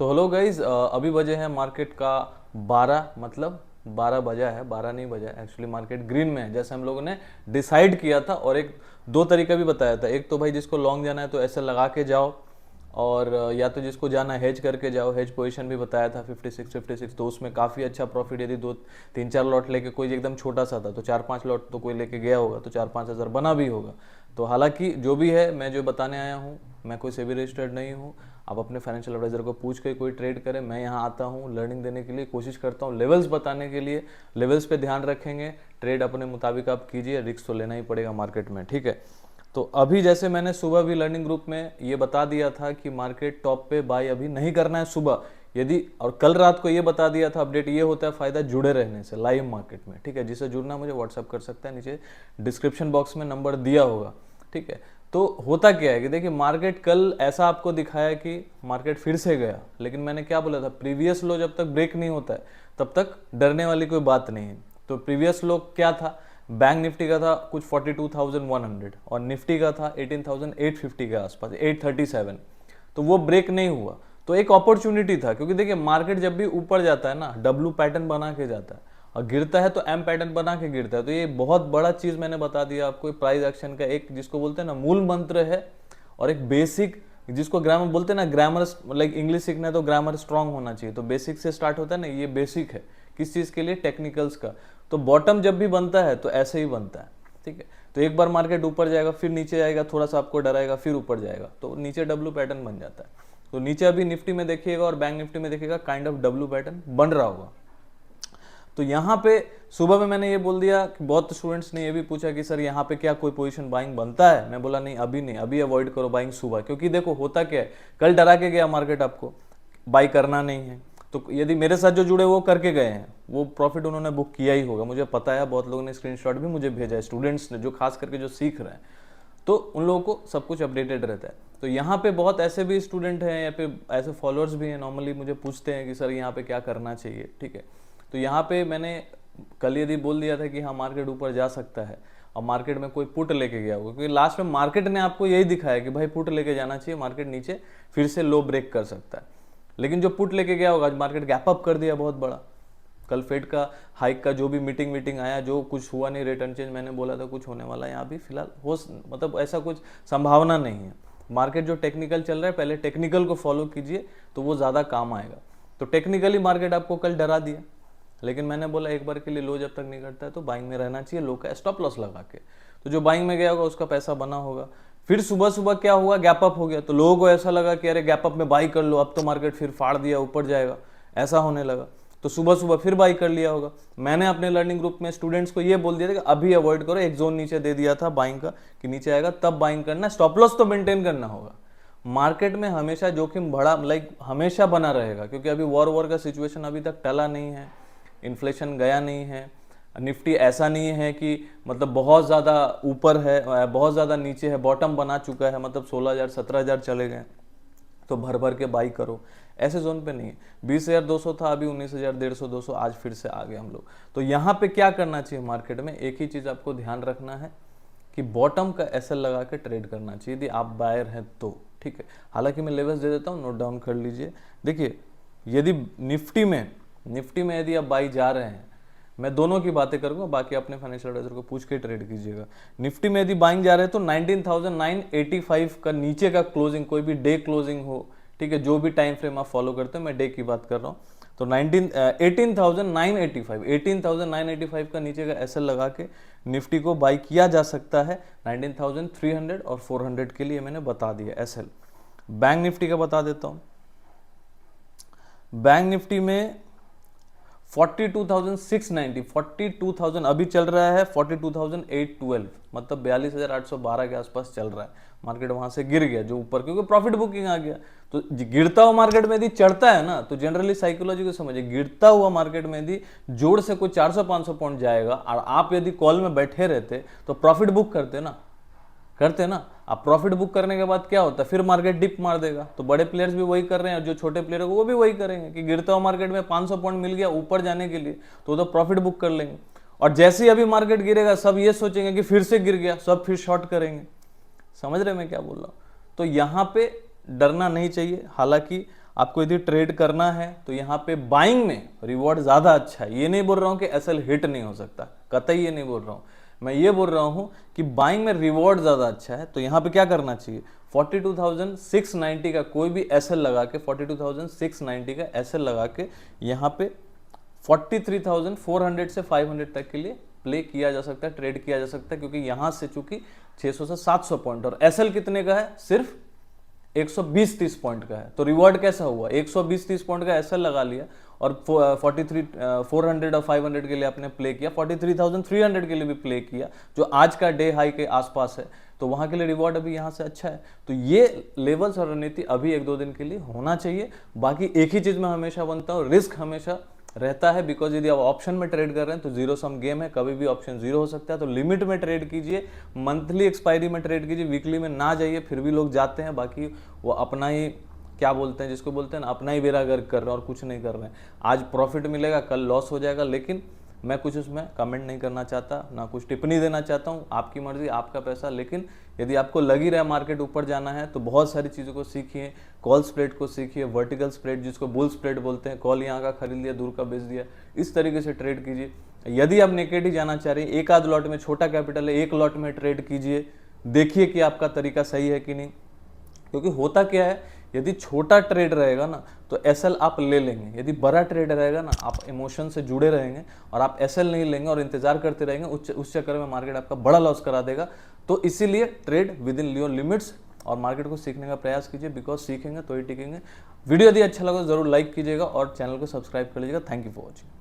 तो hello guys, अभी बजे हैं मार्केट का 12, मतलब 12 बजा है, 12 नहीं बजा एक्चुअली। मार्केट ग्रीन में है जैसे हम लोगों ने डिसाइड किया था, और एक दो तरीका भी बताया था। एक तो भाई जिसको लॉन्ग जाना है तो ऐसे लगा के जाओ, और या तो जिसको जाना है हेज करके जाओ। हेज पोजीशन भी बताया था 56 तो उसमें काफ़ी अच्छा प्रॉफिट। यदि दो तीन चार लॉट लेके, कोई एकदम छोटा सा था तो 4-5 लॉट तो कोई लेके गया होगा तो 4-5 हज़ार बना भी होगा। तो हालांकि जो भी है, मैं जो बताने आया हूँ, मैं कोई सेबी रजिस्टर्ड नहीं हूँ। आप अपने फाइनेंशियल एडवाइजर को पूछ के कोई ट्रेड करें। मैं यहाँ आता हूँ लर्निंग देने के लिए, कोशिश करता हूँ लेवल्स बताने के लिए। लेवल्स पे ध्यान रखेंगे, ट्रेड अपने मुताबिक आप कीजिए, रिस्क तो लेना ही पड़ेगा मार्केट में, ठीक है। तो अभी जैसे मैंने सुबह भी लर्निंग ग्रुप में ये बता दिया था कि मार्केट टॉप पे बाय अभी नहीं करना है सुबह, यदि, और कल रात को ये बता दिया था। अपडेट ये होता है फायदा जुड़े रहने से लाइव मार्केट में, ठीक है। जिसे जुड़ना मुझे व्हाट्सअप कर सकता है, नीचे डिस्क्रिप्शन बॉक्स में नंबर दिया होगा, ठीक है। तो होता क्या है कि देखिए, मार्केट कल ऐसा आपको दिखाया कि मार्केट फिर से गया, लेकिन मैंने क्या बोला था, प्रीवियस लो जब तक ब्रेक नहीं होता है तब तक डरने वाली कोई बात नहीं है। तो प्रीवियस लो क्या था, बैंक निफ्टी का था कुछ 42,100 और निफ्टी का था 18,850 के आसपास, 837। तो वो ब्रेक नहीं हुआ, तो एक अपॉर्चुनिटी था। क्योंकि देखिए, मार्केट जब भी ऊपर जाता है ना, डब्ल्यू पैटर्न बना के जाता है, और गिरता है तो एम पैटर्न बना के गिरता है। तो ये बहुत बड़ा चीज मैंने बता दिया आपको। प्राइस एक्शन का एक, जिसको बोलते हैं ना, मूल मंत्र है, और एक बेसिक, जिसको ग्रामर बोलते हैं ना, ग्रामर लाइक इंग्लिश सीखना है तो ग्रामर स्ट्रांग होना चाहिए। तो बेसिक से स्टार्ट होता है ना, ये बेसिक है किस चीज के लिए, टेक्निकल्स का। तो बॉटम जब भी बनता है तो ऐसे ही बनता है, ठीक है। तो एक बार मार्केट ऊपर जाएगा, फिर नीचे जाएगा, थोड़ा सा आपको डराएगा, फिर ऊपर जाएगा, तो नीचे डब्ल्यू पैटर्न बन जाता है। तो नीचे अभी निफ्टी में देखिएगा और बैंक निफ्टी में देखिएगा, काइंड ऑफ डब्ल्यू पैटर्न बन रहा होगा। तो यहाँ पे सुबह में मैंने ये बोल दिया कि बहुत स्टूडेंट्स ने ये भी पूछा कि सर यहाँ पे क्या कोई पोजीशन बाइंग बनता है। मैं बोला नहीं, अभी नहीं, अभी अवॉइड करो बाइंग सुबह। क्योंकि देखो होता क्या है, कल डरा के गया मार्केट, आपको बाई करना नहीं है। तो यदि मेरे साथ जो जुड़े वो करके गए हैं, वो प्रॉफिट उन्होंने बुक किया ही होगा, मुझे पता है। बहुत लोगों ने स्क्रीनशॉट भी मुझे भेजा है, स्टूडेंट्स ने, जो खास करके जो सीख रहे हैं, तो उन लोगों को सब कुछ अपडेटेड रहता है। तो यहाँ पे बहुत ऐसे भी स्टूडेंट हैं या फिर ऐसे फॉलोअर्स भी हैं, नॉर्मली मुझे पूछते हैं कि सर यहाँ पे क्या करना चाहिए, ठीक है। तो यहाँ पे मैंने कल यदि बोल दिया था कि हाँ मार्केट ऊपर जा सकता है, और मार्केट में कोई पुट लेके गया होगा, क्योंकि लास्ट में मार्केट ने आपको यही दिखाया कि भाई पुट लेके जाना चाहिए, मार्केट नीचे फिर से लो ब्रेक कर सकता है। लेकिन जो पुट लेके गया होगा, आज मार्केट गैप अप कर दिया बहुत बड़ा। कल फेड का हाइक का जो भी मीटिंग आया, जो कुछ हुआ नहीं, रेट अनचेंज मैंने बोला था कुछ होने वाला है, यहाँ भी फिलहाल हो, मतलब ऐसा कुछ संभावना नहीं है। मार्केट जो टेक्निकल चल रहा है, पहले टेक्निकल को फॉलो कीजिए तो वो ज़्यादा काम आएगा। तो टेक्निकली मार्केट आपको कल डरा दिया, लेकिन मैंने बोला एक बार के लिए लो जब तक नहीं करता है तो बाइंग में रहना चाहिए, लो का स्टॉप लॉस लगा के। तो जो बाइंग में गया होगा उसका पैसा बना होगा। फिर सुबह सुबह क्या हुआ, गैप अप हो गया, तो लोगों को ऐसा लगा कि अरे गैप अप में बाई कर लो, अब तो मार्केट फिर फाड़ दिया, ऊपर जाएगा, ऐसा होने लगा। तो सुबह सुबह फिर बाई कर लिया होगा। मैंने अपने लर्निंग ग्रुप में स्टूडेंट्स को ये बोल दिया था कि अभी अवॉइड करो, एक जोन नीचे दे दिया था बाइंग का कि नीचे आएगा तब बाइंग करना, स्टॉप लॉस तो मेंटेन करना होगा। मार्केट में हमेशा जोखिम बड़ा, लाइक हमेशा बना रहेगा, क्योंकि अभी वॉर का सिचुएशन अभी तक टला नहीं है, इन्फ्लेशन गया नहीं है। निफ्टी ऐसा नहीं है कि मतलब बहुत ज़्यादा ऊपर है, बहुत ज़्यादा नीचे है, बॉटम बना चुका है, मतलब 16,000 17,000 चले गए तो भर भर के बाई करो, ऐसे जोन पे नहीं है। 20,200 था, अभी 19,150 200, आज फिर से आ गए हम लोग। तो यहाँ पे क्या करना चाहिए मार्केट में, एक ही चीज़ आपको ध्यान रखना है कि बॉटम का एसएल लगा के ट्रेड करना चाहिए यदि आप बायर हैं तो, ठीक है। हालांकि मैं लेवल्स दे देता हूँ, नोट डाउन कर लीजिए। देखिए, यदि निफ्टी में यदि आप बाई जा रहे हैं, मैं दोनों की बातें करूंगा, बाकी अपने फाइनेंशियल एडवाइजर को पूछ के ट्रेड कीजिएगा। निफ्टी में यदि बाइंग जा रहे हैं तो 19,985 का नीचे का क्लोजिंग, कोई भी डे क्लोजिंग हो, ठीक है, जो भी टाइम फ्रेम आप फॉलो करते हैं, मैं डे की बात कर रहा हूँ, तो 18,985 का नीचे का एसएल लगा के निफ्टी को बाई किया जा सकता है। 19,300 और 400 के लिए मैंने बता दिया एसएल। बैंक निफ्टी का बता देता हूँ। बैंक निफ्टी में 42,690, 42,000 अभी चल रहा है, 42,812, मतलब 42,812 के आसपास चल रहा है। मार्केट वहां से गिर गया जो ऊपर, क्योंकि प्रॉफिट बुकिंग आ गया। तो गिरता हुआ मार्केट में यदि चढ़ता है ना, तो जनरली साइकोलॉजी को समझिए, गिरता हुआ मार्केट में यदि जोड़ से कोई 400-500 पॉइंट जाएगा और आप यदि कॉल में बैठे रहते तो प्रॉफिट बुक करते ना। अब प्रॉफिट बुक करने के बाद क्या होता है, फिर मार्केट डिप मार देगा। तो बड़े प्लेयर्स भी वही कर रहे हैं, और जो छोटे प्लेयर वो भी वही करेंगे कि गिरता हुआ मार्केट में 500 पॉइंट मिल गया ऊपर जाने के लिए तो प्रॉफिट बुक कर लेंगे। और जैसे ही अभी मार्केट गिरेगा, सब ये सोचेंगे कि फिर से गिर गया, सब फिर शॉर्ट करेंगे। समझ रहे मैं क्या बोल रहा हूँ। तो यहाँ पे डरना नहीं चाहिए। हालांकि आपको यदि ट्रेड करना है तो यहाँ पे बाइंग में रिवॉर्ड ज़्यादा अच्छा है। ये नहीं बोल रहा हूँ कि एसएल हिट नहीं हो सकता, कतई ये नहीं बोल रहा हूँ, मैं ये बोल रहा हूँ कि बाइंग में रिवॉर्ड ज़्यादा अच्छा है। तो यहाँ पे क्या करना चाहिए, 42,690 का कोई भी एसएल लगा के, 42,690 का एसएल लगा के यहाँ पे 43,400 से 500 तक के लिए प्ले किया जा सकता है, ट्रेड किया जा सकता है, क्योंकि यहाँ से चूंकि 600 से 700 पॉइंट और एसएल कितने का है, सिर्फ 120-30 पॉइंट का है। तो रिवॉर्ड कैसा हुआ, 120-30 पॉइंट का एसएल लगा लिया और 400 और 500 के लिए आपने प्ले किया, 43,300 के लिए भी प्ले किया जो आज का डे हाई के आसपास है, तो वहां के लिए रिवॉर्ड अभी यहाँ से अच्छा है। तो ये लेवल्स और रणनीति अभी 1-2 दिन के लिए होना चाहिए। बाकी एक ही चीज में हमेशा बनता हूँ, रिस्क हमेशा रहता है, बिकॉज यदि आप ऑप्शन में ट्रेड कर रहे हैं तो जीरो सम गेम है, कभी भी ऑप्शन जीरो हो सकता है। तो लिमिट में ट्रेड कीजिए, मंथली एक्सपायरी में ट्रेड कीजिए, वीकली में ना जाइए, फिर भी लोग जाते हैं। बाकी वो अपना ही क्या बोलते हैं, जिसको बोलते हैं ना, अपना ही बेड़ा गर्क कर रहे हैं और कुछ नहीं कर रहे हैं। आज प्रॉफिट मिलेगा, कल लॉस हो जाएगा, लेकिन मैं कुछ उसमें कमेंट नहीं करना चाहता, ना कुछ टिप्पणी देना चाहता हूँ। आपकी मर्जी, आपका पैसा। लेकिन यदि आपको लग ही रहा है मार्केट ऊपर जाना है तो बहुत सारी चीज़ों को सीखिए, कॉल स्प्रेड को सीखिए, वर्टिकल स्प्रेड जिसको बुल स्प्रेड बोलते हैं, कॉल यहाँ का खरीद लिया, दूर का बेच दिया, इस तरीके से ट्रेड कीजिए। यदि आप नेकेड ही जाना चाह रहे हैं, एक आध लॉट में, छोटा कैपिटल है, एक लॉट में ट्रेड कीजिए, देखिए कि आपका तरीका सही है कि नहीं। क्योंकि होता क्या है, यदि छोटा ट्रेड रहेगा ना तो एसएल आप ले लेंगे, यदि बड़ा ट्रेड रहेगा ना आप इमोशन से जुड़े रहेंगे और आप एसएल नहीं लेंगे और इंतजार करते रहेंगे, उस चक्कर में मार्केट आपका बड़ा लॉस करा देगा। तो इसीलिए trade with in your limits और मार्केट को सीखने का प्रयास कीजिए, बिकॉज सीखेंगे तो ही टिकेंगे। वीडियो यदि अच्छा लगा तो जरूर लाइक कीजिएगा और चैनल को सब्सक्राइब कर लीजिएगा। Thank you for watching.